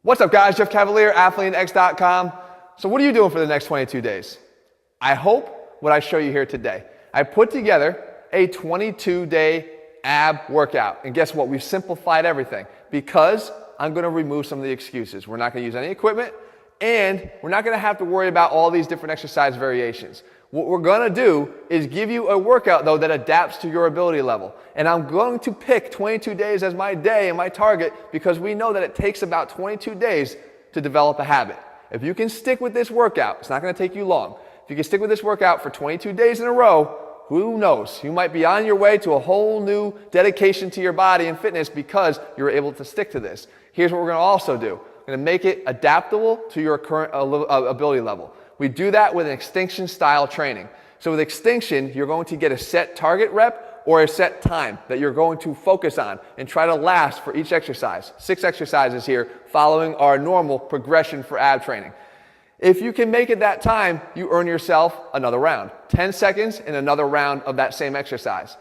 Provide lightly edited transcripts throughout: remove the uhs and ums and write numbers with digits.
What's up, guys? Jeff Cavaliere, AthleanX.com. So what are you doing for the next 22 days? I hope what I show you here today. I put together a 22-day ab workout. And guess what? We've simplified everything because I'm going to remove some of the excuses. We're not going to use any equipment, and we're not going to have to worry about all these different exercise variations. What we're going to do is give you a workout, though, that adapts to your ability level. And I'm going to pick 22 days as my day and my target because we know that it takes about 22 days to develop a habit. If you can stick with this workout, it's not going to take you long. If you can stick with this workout for 22 days in a row, who knows? You might be on your way to a whole new dedication to your body and fitness because you're able to stick to this. Here's what we're going to also do. We're going to make it adaptable to your current ability level. We do that with an extinction style training. So with extinction, you're going to get a set target rep or a set time that you're going to focus on and try to last for each exercise. 6 exercises here following our normal progression for ab training. If you can make it that time, you earn yourself another round. 10 seconds in another round of that same exercise.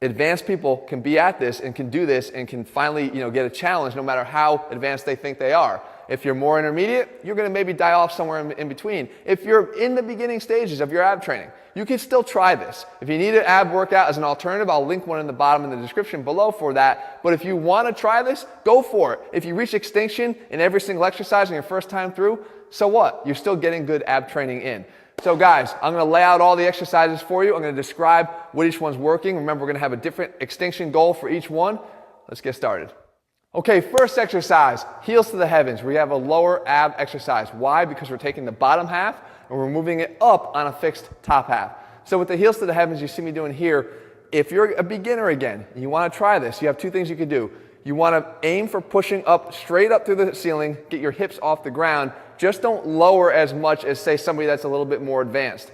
Advanced people can be at this and can do this and can finally, get a challenge no matter how advanced they think they are. If you're more intermediate, you're going to maybe die off somewhere in between. If you're in the beginning stages of your ab training, you can still try this. If you need an ab workout as an alternative, I'll link one in the bottom in the description below for that. But if you want to try this, go for it. If you reach extinction in every single exercise on your first time through, so what? You're still getting good ab training in. So guys, I'm going to lay out all the exercises for you. I'm going to describe what each one's working. Remember, we're going to have a different extinction goal for each one. Let's get started. Okay, first exercise, heels to the heavens. We have a lower ab exercise. Why? Because we're taking the bottom half and we're moving it up on a fixed top half. So with the heels to the heavens you see me doing here, if you're a beginner again and you want to try this, you have 2 things you can do. You want to aim for pushing up straight up through the ceiling, get your hips off the ground. Just don't lower as much as, say, somebody that's a little bit more advanced.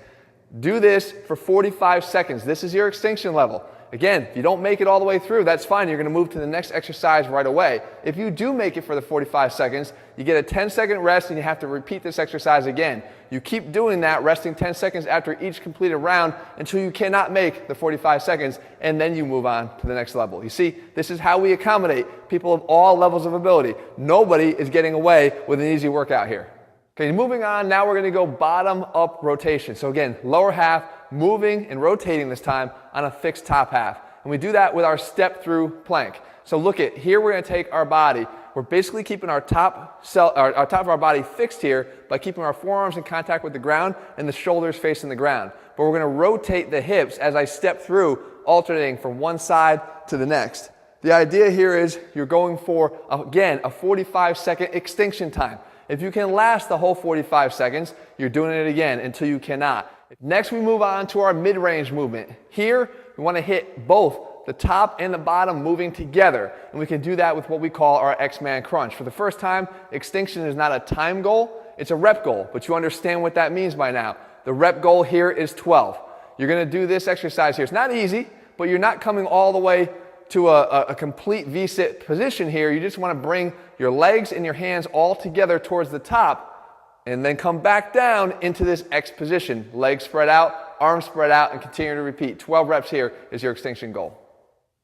Do this for 45 seconds. This is your extinction level. Again, if you don't make it all the way through, that's fine. You're going to move to the next exercise right away. If you do make it for the 45 seconds, you get a 10-second rest and you have to repeat this exercise again. You keep doing that, resting 10 seconds after each completed round until you cannot make the 45 seconds, and then you move on to the next level. You see, this is how we accommodate people of all levels of ability. Nobody is getting away with an easy workout here. Okay, moving on, now we're going to go bottom-up rotation. So again, lower half, moving and rotating this time on a fixed top half. And we do that with our step-through plank. So look at, here we're going to take our body. We're basically keeping our top of our body fixed here by keeping our forearms in contact with the ground and the shoulders facing the ground. But we're going to rotate the hips as I step through, alternating from one side to the next. The idea here is you're going for, again, a 45-second extinction time. If you can last the whole 45 seconds, you're doing it again until you cannot. Next, we move on to our mid-range movement. Here, we want to hit both the top and the bottom moving together, and we can do that with what we call our X-Man crunch. For the first time, extinction is not a time goal, it's a rep goal, but you understand what that means by now. The rep goal here is 12. You're going to do this exercise here. It's not easy, but you're not coming all the way to a complete V-sit position here. You just want to bring your legs and your hands all together towards the top and then come back down into this X position. Legs spread out, arms spread out, and continue to repeat. 12 reps here is your extinction goal.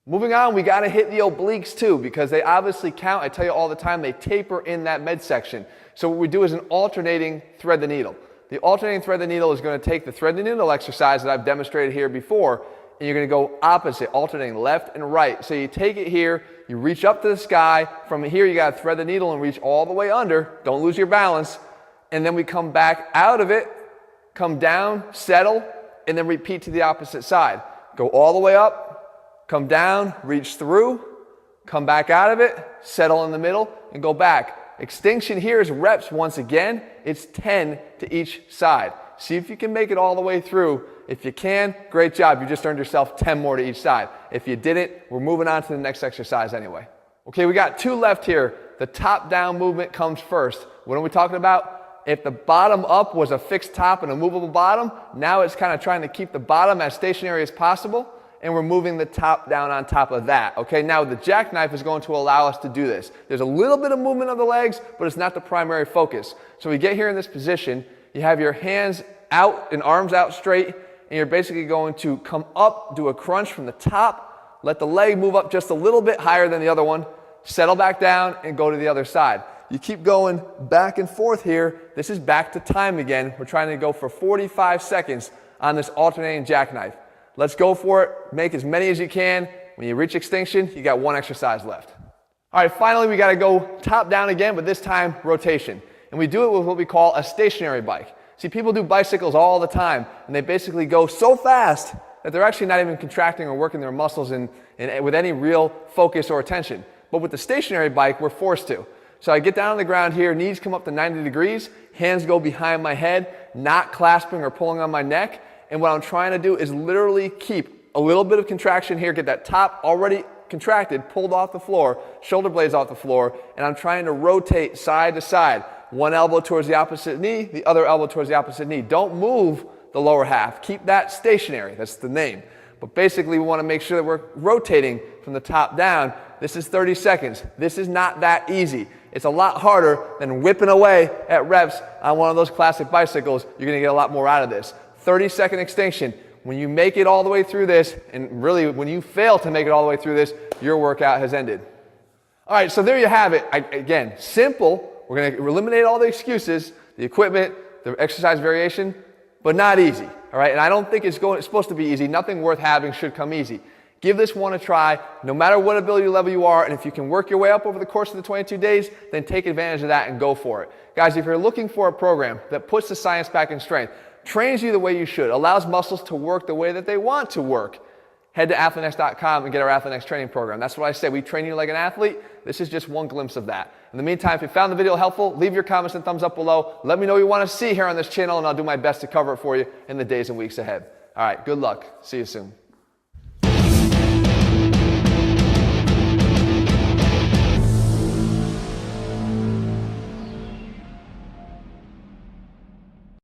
Moving on, we got to hit the obliques too because they obviously count. I tell you all the time, they taper in that midsection. So what we do is an alternating thread the needle. The alternating thread the needle is going to take the thread the needle exercise that I've demonstrated here before, and you're going to go opposite, alternating left and right. So you take it here, you reach up to the sky. From here, you got to thread the needle and reach all the way under. Don't lose your balance. And then we come back out of it, come down, settle, and then repeat to the opposite side. Go all the way up, come down, reach through, come back out of it, settle in the middle, and go back. Extinction here is reps once again. It's 10 to each side. See if you can make it all the way through. If you can, great job. You just earned yourself 10 more to each side. If you didn't, we're moving on to the next exercise anyway. Okay, we got 2 left here. The top-down movement comes first. What are we talking about? If the bottom up was a fixed top and a movable bottom, now it's kind of trying to keep the bottom as stationary as possible, and we're moving the top down on top of that. Okay, now the jackknife is going to allow us to do this. There's a little bit of movement of the legs, but it's not the primary focus. So we get here in this position, you have your hands out and arms out straight, and you're basically going to come up, do a crunch from the top, let the leg move up just a little bit higher than the other one, settle back down, and go to the other side. you keep going back and forth here. This is back to time again. We're trying to go for 45 seconds on this alternating jackknife. Let's go for it. Make as many as you can. When you reach extinction, you got one exercise left. All right, finally, we got to go top down again, but this time rotation. And we do it with what we call a stationary bike. See, people do bicycles all the time, and they basically go so fast that they're actually not even contracting or working their muscles with any real focus or attention. But with the stationary bike, we're forced to. So I get down on the ground here, knees come up to 90 degrees, hands go behind my head, not clasping or pulling on my neck. And what I'm trying to do is literally keep a little bit of contraction here, get that top already contracted, pulled off the floor, shoulder blades off the floor, and I'm trying to rotate side to side. One elbow towards the opposite knee, the other elbow towards the opposite knee. Don't move the lower half. Keep that stationary. That's the name. But basically, we want to make sure that we're rotating from the top down. This is 30 seconds. This is not that easy. It's a lot harder than whipping away at reps on one of those classic bicycles. You're going to get a lot more out of this. 30-second extinction. When you make it all the way through this, and really when you fail to make it all the way through this, your workout has ended. All right, so there you have it. Again, simple. We're going to eliminate all the excuses, the equipment, the exercise variation, but not easy. All right, and I don't think it's supposed to be easy. Nothing worth having should come easy. Give this one a try, no matter what ability level you are, and if you can work your way up over the course of the 22 days, then take advantage of that and go for it. Guys, if you're looking for a program that puts the science back in strength, trains you the way you should, allows muscles to work the way that they want to work, head to athletenext.com and get our AthleteNext training program. That's what I say. We train you like an athlete. This is just one glimpse of that. In the meantime, if you found the video helpful, leave your comments and thumbs up below. Let me know what you want to see here on this channel, and I'll do my best to cover it for you in the days and weeks ahead. All right, good luck. See you soon.